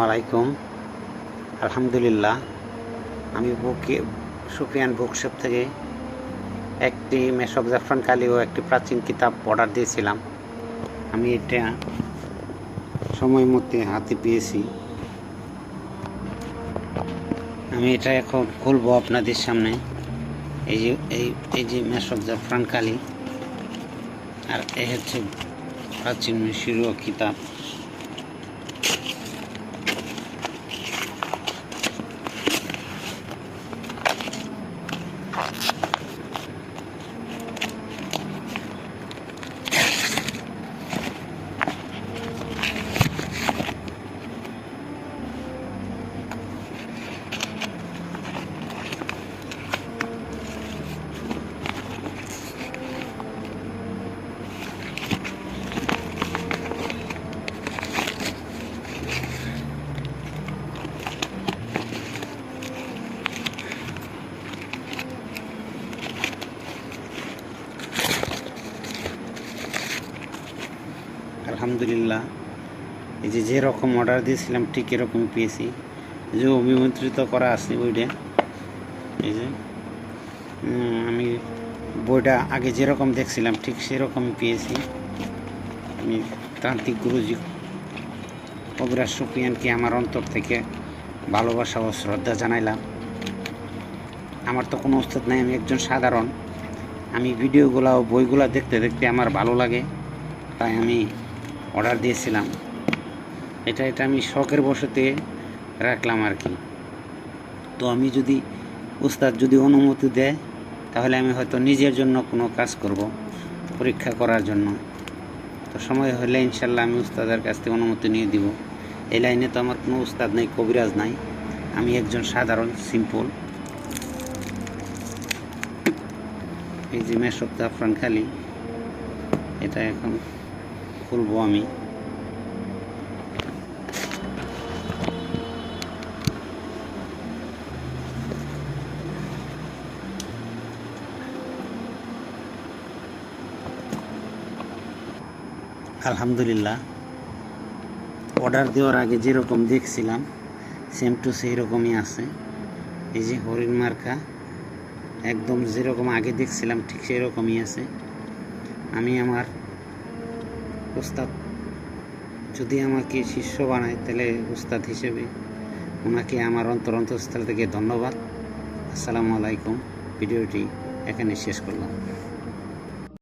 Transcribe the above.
আলাইকুম। আলহামদুলিল্লাহ, আমি সুফিয়ান বুকশপ থেকে একটি মেশক জাফরান কালি ও একটি প্রাচীন কিতাব অর্ডার দিয়েছিলাম। আমি এটা সময় মতো হাতে পেয়েছি। আমি এটা এখন খুলবো আপনাদের সামনে। এই যে মেশক জাফরান কালি, আর এই হচ্ছে প্রাচীন মিশরীয় কিতাব। আলহামদুলিল্লাহ, এই যে যেরকম অর্ডার দিয়েছিলাম ঠিক এরকম পেয়েছি। যে অভিমন্ত্রিত করা আছে বইটা, এই যে আমি বইটা আগে যেরকম দেখছিলাম ঠিক সেরকমই পেয়েছি। আমি তান্ত্রিক গুরুজি কবিরাজ সুফিয়ানকে আমার অন্তর থেকে ভালোবাসা ও শ্রদ্ধা জানাইলাম। আমার তো কোনো উস্তাদ নাই, আমি একজন সাধারণ। আমি ভিডিওগুলো ও বইগুলো দেখতে দেখতে আমার ভালো লাগে, তাই আমি অর্ডার দিয়েছিলাম। এটা আমি শখের বশতে রাখলাম আর কি। তো আমি যদি উস্তাদ যদি অনুমতি দেয়, তাহলে আমি হয়তো নিজের জন্য কোনো কাজ করব, পরীক্ষা করার জন্য। তো সময় হলে ইনশাল্লাহ আমি উস্তাদের কাছ থেকে অনুমতি নিয়ে দিব। এই লাইনে তো আমার কোনো উস্তাদ নেই, কবিরাজ নাই, আমি একজন সাধারণ সিম্পল। এই যে মেশক জাফরান কালি, এটা এখন খুলবো আমি। আলহামদুলিল্লাহ, অর্ডার দেওয়ার আগে যেরকম দেখছিলাম সেম টু সেই রকমই আছে। এই যে হরিণ মার্কা, একদম যেরকম আগে দেখছিলাম ঠিক সেই রকমই আছে। আমি আমার উস্তাদ যদি আমাকে শিষ্য বানায়, তাহলে উস্তাদ হিসেবে ওনাকে আমার অন্তরস্থল থেকে ধন্যবাদ। আসসালামু আলাইকুম। ভিডিওটি এখানে শেষ করলাম।